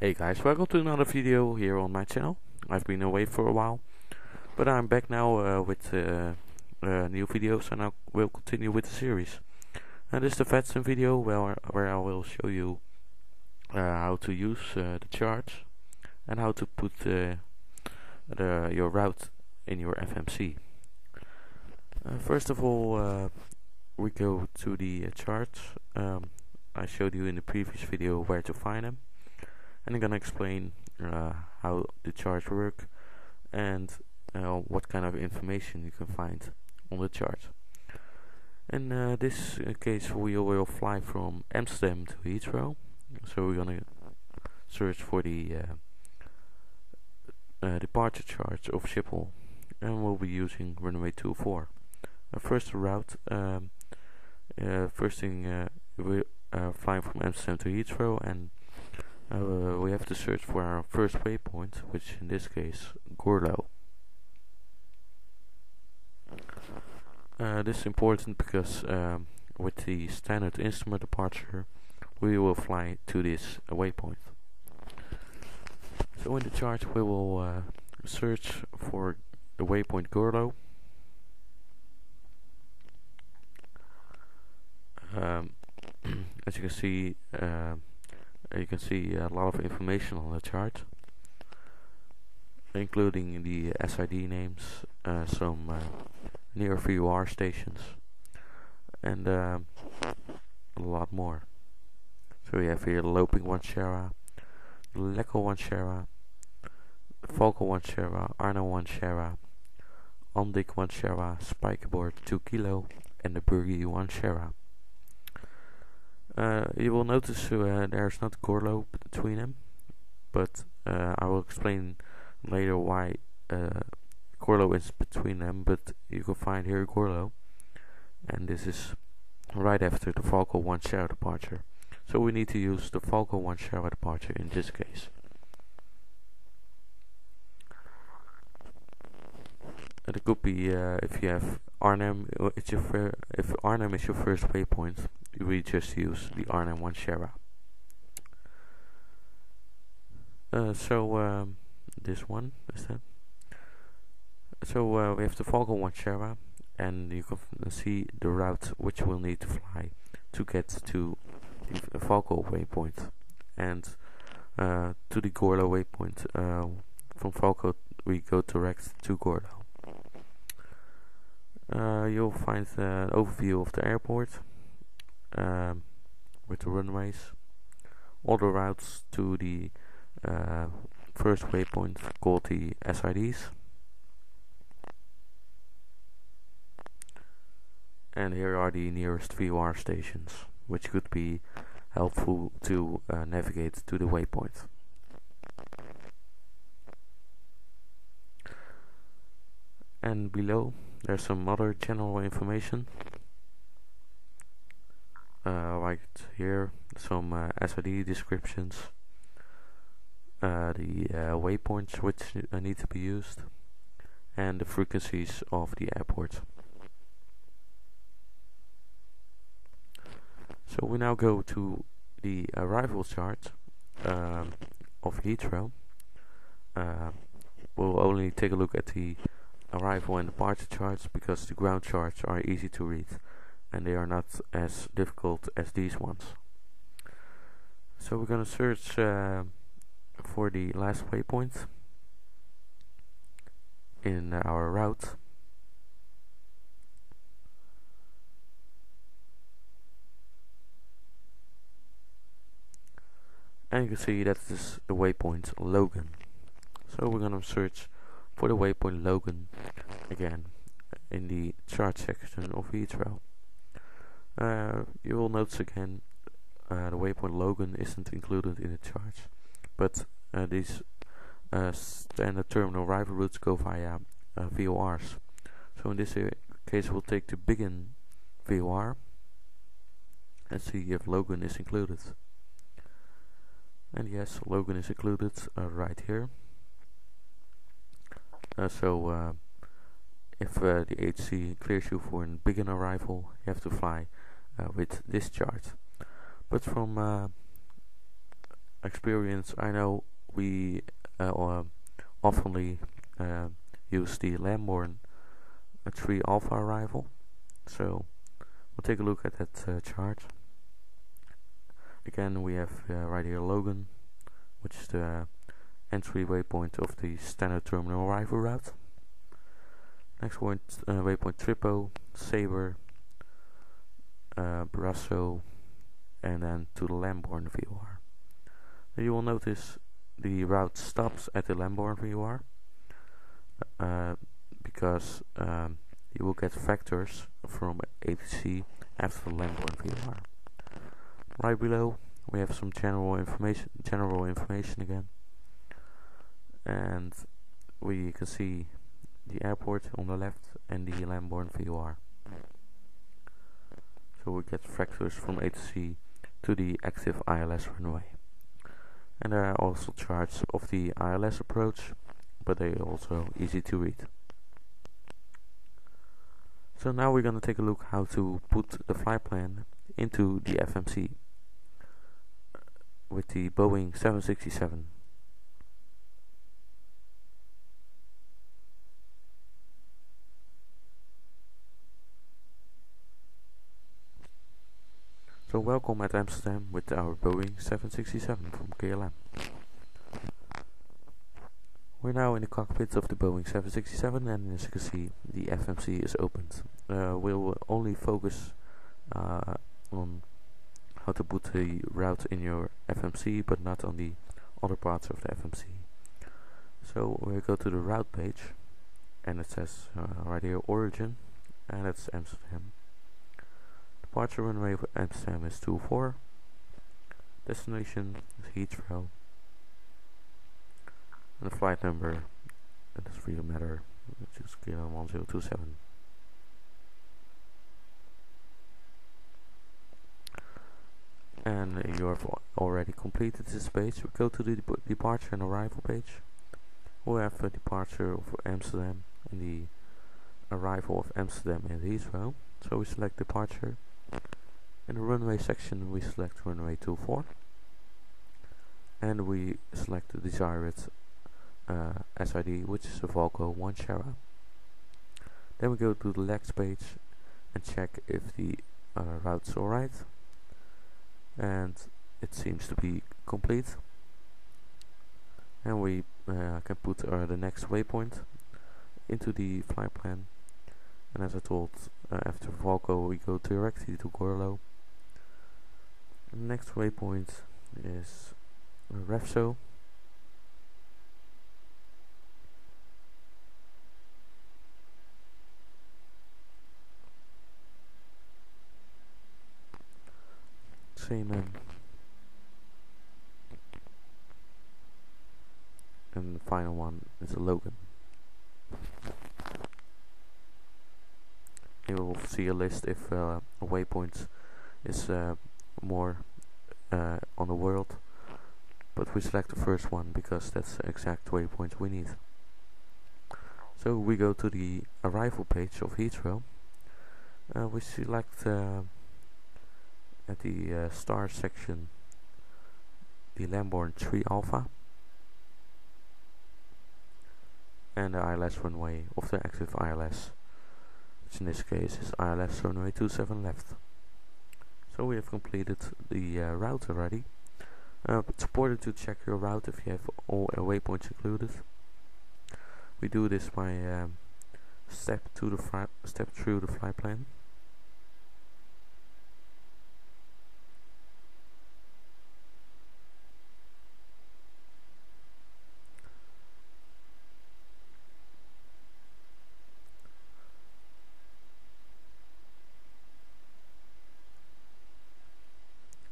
Hey guys, welcome to another video here on my channel. I've been away for a while, but I'm back now with new videos, and I will continue with the series. And this is the Vatsim video where I will show you how to use the charts and how to put your route in your FMC. First of all, we go to the charts. I showed you in the previous video where to find them. And I'm gonna explain how the charts work and what kind of information you can find on the chart. In this case, we will fly from Amsterdam to Heathrow, so we're gonna search for the departure charts of Schiphol, and we'll be using runway 24. First route, first thing, we're flying from Amsterdam to Heathrow, and we have to search for our first waypoint, which in this case Gorlo. This is important because with the standard instrument departure we will fly to this waypoint. So in the chart we will search for the waypoint Gorlo. As you can see a lot of information on the chart, including the SID names, some near VOR stations, and a lot more. So we have here Loping 1 Sierra, Lekko 1 Sierra, Falco 1 Sierra, Arno 1 Sierra, Andik 1 Sierra, Spikeboard 2 Kilo, and the Burgie 1 Sierra. You will notice there's not Gorlo between them, but I will explain later why Gorlo is between them, but you can find here Gorlo, and this is right after the Falco 1 Sierra departure. So we need to use the Falco 1 Sierra departure in this case. It could be if you have Arnhem, if Arnhem is your first waypoint, we just use the Arnhem 1 Sierra. This one is that. So we have the Falco 1 Sierra, and you can see the route which we'll need to fly to get to the Falco waypoint and to the Gorlo waypoint. From Falco we go direct to Gorlo. You'll find an overview of the airport with the runways, all the routes to the first waypoint called the SIDs, and here are the nearest VOR stations, which could be helpful to navigate to the waypoint. And below there's some other general information, like here some SID descriptions, the waypoints which need to be used, and the frequencies of the airport. So we now go to the arrival chart of Heathrow. We'll only take a look at the arrival and departure charts because the ground charts are easy to read and they are not as difficult as these ones. So we're gonna search for the last waypoint in our route. And you can see that this is the waypoint Logan. So we're gonna search for the waypoint Logan again in the chart section of Heathrow. You will notice again the waypoint Logan isn't included in the charts, but these standard terminal arrival routes go via VORs. So in this case we'll take the Biggin VOR and see if Logan is included. And yes, Logan is included right here. If the HC clears you for a Biggin arrival, you have to fly with this chart. But from experience, I know we oftenly use the Lamborn 3 Alpha arrival. So we'll take a look at that chart. Again, we have right here Logan, which is the entry waypoint of the standard terminal arrival route. Next point, waypoint Trippo, Sabre, Brasso, and then to the Lamborn VOR. Now you will notice the route stops at the Lamborn VOR because you will get vectors from A to C after the Lamborn VOR. Right below we have some general information again, and we can see the airport on the left and the Lamborn VOR. So we get vectors from A to C to the active ILS runway. And there are also charts of the ILS approach, but they are also easy to read. So now we're going to take a look how to put the flight plan into the FMC with the Boeing 767. So welcome at Amsterdam with our Boeing 767 from KLM. We're now in the cockpit of the Boeing 767, and as you can see, the FMC is opened. We'll only focus on how to put the route in your FMC, but not on the other parts of the FMC. So we go to the route page, and it says right here origin, and it's Amsterdam. Departure runway for Amsterdam is 24. Destination is Heathrow. And the flight number, it doesn't really matter, just KLM 1027. And you have already completed this page. We go to the departure and arrival page. We have a departure of Amsterdam and the arrival of Amsterdam and Heathrow. So we select departure. In the runway section we select runway 24, and we select the desired SID, which is a Volco 1 Shara. Then we go to the legs page and check if the route's alright, and it seems to be complete, and we can put the next waypoint into the flight plan. And as I told, after Volco we go directly to Gorlo. The next waypoint is Refso. Seaman. And the final one is a Logan. You will see a list if a waypoint is more on the world, but we select the first one because that's the exact waypoint we need. So we go to the arrival page of Heathrow. We select at the star section the Lamborn 3 Alpha and the ILS runway of the active ILS, which in this case is ILS runway 27 left. So we have completed the route already. It's important to check your route if you have all waypoints included. We do this by step through the flight plan.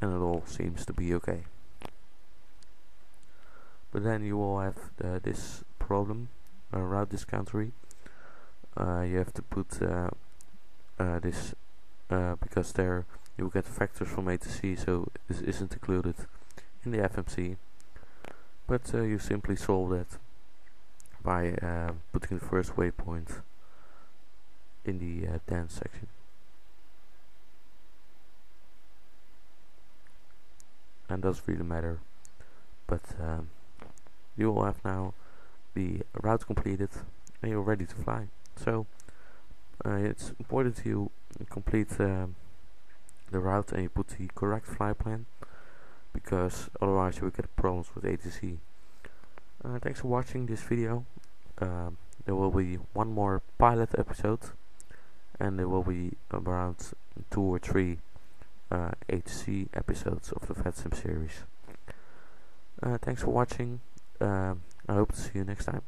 And it all seems to be okay. But then you will have this problem, route discountery. You have to put this because there you will get factors from A to C, so this isn't included in the FMC. But you simply solve that by putting the first waypoint in the dance section. And doesn't really matter but you will have now the route completed and you're ready to fly. So it's important you complete the route and you put the correct flight plan, because otherwise you will get problems with ATC. Thanks for watching this video. There will be one more pilot episode, and there will be around 2 or 3 ATC episodes of the Vatsim series. Thanks for watching. I hope to see you next time.